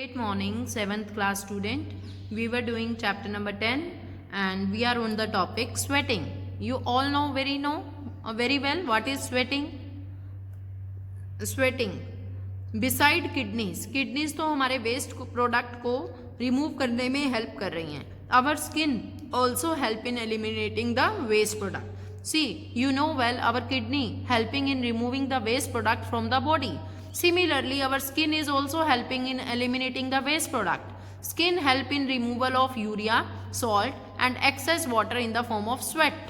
Great morning, 7th class student. We were doing chapter number 10 and we are on the topic sweating. You all know very well what is sweating. Sweating. Beside kidneys, kidneys तो हमारे waste product को remove करने में help कर रही हैं. Our skin also help in eliminating the waste product. See, you know well our kidney helping in removing the waste product from the body. Similarly, our skin is also helping in eliminating the waste product. Skin help in removal of urea, salt and excess water in the form of sweat.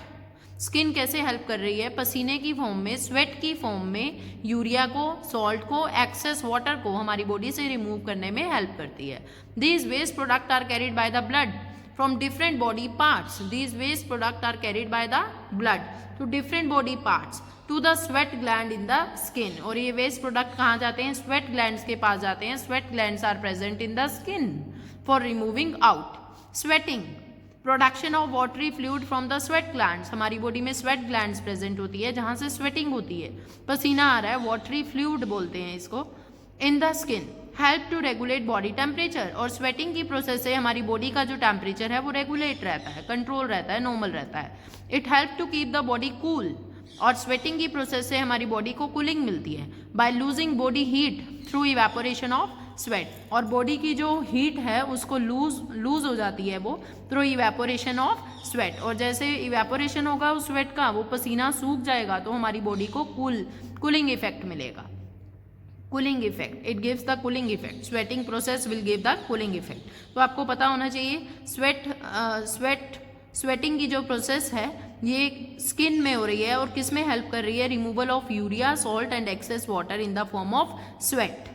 Skin कैसे help कर रही है? पसीने की form में, sweat की form में urea को, सॉल्ट को, एक्सेस वाटर को हमारी बॉडी से रिमूव करने में हेल्प करती है. These waste product are carried by the blood from different body parts. These waste product are carried by the blood to different body parts to the sweat gland in the skin. और ये waste product कहाँ जाते हैं? Sweat glands के पास जाते हैं. Sweat glands are present in the skin for removing out. Sweating, production of watery fluid from the sweat glands. हमारी बॉडी में स्वेट ग्लैंड्स प्रेजेंट होती है जहाँ से स्वेटिंग होती है, पसीना आ रहा है, वाटरी फ्लूइड बोलते हैं इसको. In the skin help to regulate body temperature. और स्वेटिंग की प्रोसेस से हमारी बॉडी का जो टेम्परेचर है वो रेगुलेट रहता है, कंट्रोल रहता है, नॉर्मल रहता है. It help to keep the body cool. और स्वेटिंग की प्रोसेस से हमारी बॉडी को कूलिंग मिलती है by losing body heat through evaporation of sweat. और बॉडी की जो हीट है उसको लूज हो जाती है वो थ्रू इवेपोरेशन ऑफ स्वेट. और जैसे इवेपोरेशन होगा उस स्वेट का, वो पसीना सूख जाएगा तो हमारी बॉडी को कूलिंग इफेक्ट मिलेगा. Cooling effect, it gives the cooling effect. Sweating process will give the cooling effect. तो आपको पता होना चाहिए स्वेटिंग की जो प्रोसेस है ये स्किन में हो रही है और किस में हेल्प कर रही है? Removal of urea, salt and excess water in the form of sweat.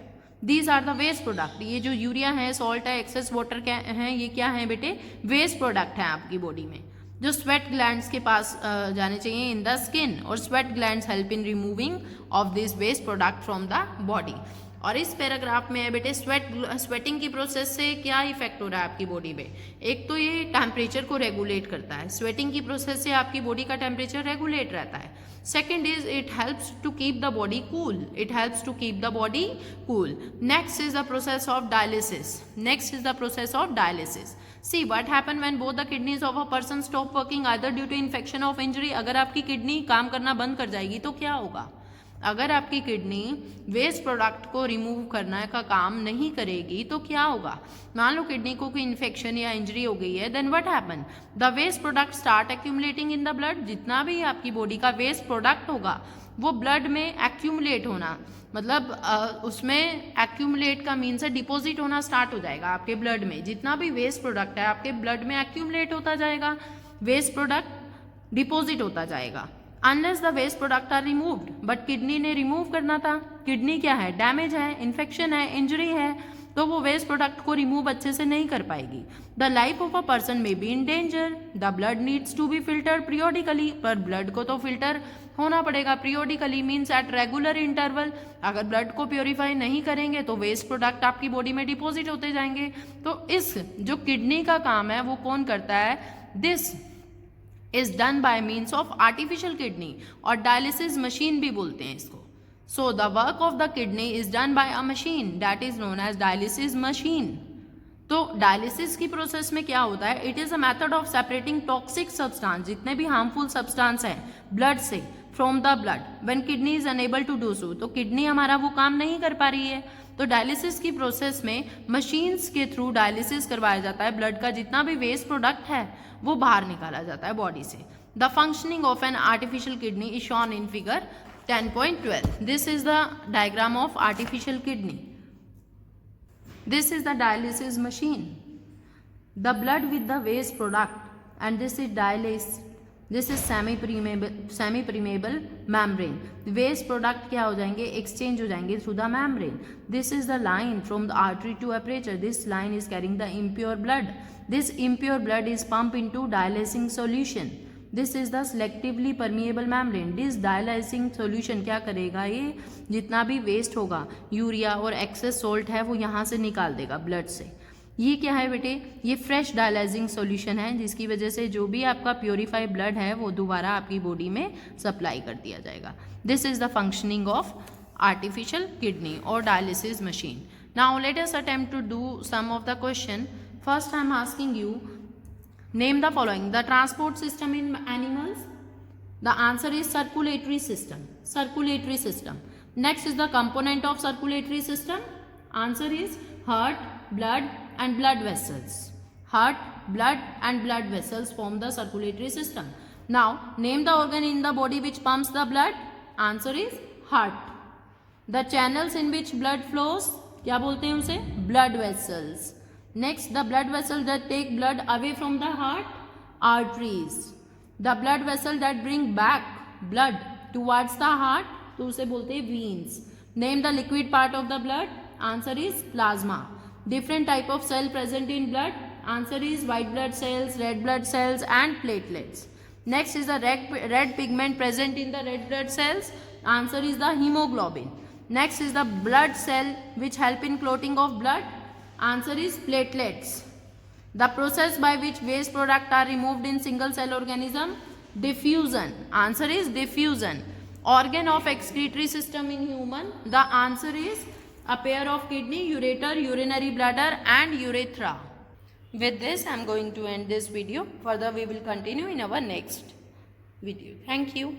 These are the waste product. ये जो यूरिया है, सॉल्ट है, एक्सेस वाटर क्या है, ये क्या है बेटे? वेस्ट प्रोडक्ट है आपकी बॉडी में जो स्वेट ग्लैंड्स के पास जाने चाहिए इन द स्किन. और sweat glands help in removing of this waste product from the body. और इस पैराग्राफ में है बेटे स्वेटिंग की प्रोसेस से क्या इफेक्ट हो रहा है आपकी बॉडी में? एक तो ये टेम्परेचर को रेगुलेट करता है. स्वेटिंग की प्रोसेस से आपकी बॉडी का टेम्परेचर रेगुलेट रहता है. Second is it helps to keep the body cool. It helps to keep the body cool. Next is the process of dialysis. See what happen when both the kidneys of a person stop working either due to infection of injury. अगर आपकी kidney काम करना बंद कर जाएगी तो क्या होगा? अगर आपकी किडनी वेस्ट प्रोडक्ट को रिमूव करने का काम नहीं करेगी तो क्या होगा? मान लो किडनी को कोई इन्फेक्शन या इंजरी हो गई है, then what happen? The waste product start accumulating in the blood. जितना भी आपकी बॉडी का वेस्ट प्रोडक्ट होगा वो ब्लड में एक्यूमुलेट होना, मतलब उसमें एक्यूमुलेट का मीन्स है डिपॉजिट होना स्टार्ट हो जाएगा आपके ब्लड में. जितना भी वेस्ट प्रोडक्ट है आपके ब्लड में एक्यूमुलेट होता जाएगा, वेस्ट प्रोडक्ट डिपॉजिट होता जाएगा. Unless the waste product are removed. But kidney ने रिमूव करना था. किडनी क्या है? डैमेज है, इन्फेक्शन है, इंजरी है, तो वो वेस्ट प्रोडक्ट को रिमूव अच्छे से नहीं कर पाएगी. The life of a person may be in danger. The blood needs to be filtered periodically. पर ब्लड को तो फिल्टर होना पड़ेगा periodically, means at regular interval. अगर ब्लड को प्योरीफाई नहीं करेंगे तो वेस्ट प्रोडक्ट आपकी बॉडी में डिपॉजिट होते जाएंगे. तो इस जो किडनी का काम है वो कौन करता है? This is done by means of artificial kidney, और डायलिसिस मशीन भी बोलते हैं इसको. So the work of the kidney is done by a machine that is known as dialysis machine. तो डायलिसिस की प्रोसेस में क्या होता है? It is a method of separating toxic substance, जितने भी हार्मफुल सब्सटेंस हैं ब्लड से, from the blood when kidney is unable to do so. तो किडनी हमारा वो काम नहीं कर पा रही है, तो डायलिसिस की प्रोसेस में मशीन्स के थ्रू डायलिसिस करवाया जाता है. ब्लड का जितना भी वेस्ट प्रोडक्ट है वो बाहर निकाला जाता है बॉडी से. The functioning of an artificial kidney is shown in figure 10.12. This is the diagram of artificial kidney. This is the dialysis machine. The blood with the waste product, and this is dialysis. This is semi-permeable membrane. Waste product क्या हो जाएंगे? Exchange हो जाएंगे through the membrane. This is the line from the artery to aperture. This line is carrying the impure blood. This impure blood is pumped into dialysing solution. This is the selectively permeable membrane. This dialysing solution क्या करेगा? ये जितना भी waste होगा, urea और access salt है, वो यहाँ से निकाल देगा ब्लड से. ये क्या है बेटे? ये फ्रेश डायलाइजिंग सॉल्यूशन है जिसकी वजह से जो भी आपका प्योरीफाई ब्लड है वो दोबारा आपकी बॉडी में सप्लाई कर दिया जाएगा. This is the functioning of artificial kidney और dialysis machine. Now let us attempt to do some of the question. First I am asking you, name the following. The transport system in animals. The answer is circulatory system. Circulatory system. Next is the component of circulatory system. Answer is heart, blood and blood vessels. Heart, blood and blood vessels form the circulatory system. Now name the organ in the body which pumps the blood. Answer is heart. The channels in which blood flows, क्या बोलते हैं उसे? Blood vessels. Next, the blood vessels that take blood away from the heart, arteries. The blood vessel that bring back blood towards the heart, तो उसे बोलते हैं veins. Name the liquid part of the blood. Answer is plasma. Different type of cell present in blood. Answer is white blood cells, red blood cells and platelets. Next is the red pigment present in the red blood cells. Answer is the hemoglobin. Next is the blood cell which help in clotting of blood. Answer is platelets. The process by which waste products are removed in single cell organism, diffusion. Answer is diffusion. Organ of excretory system in human. The answer is a pair of kidney, ureter, urinary bladder and urethra. With this I am going to end this video. Further we will continue in our next video. Thank you.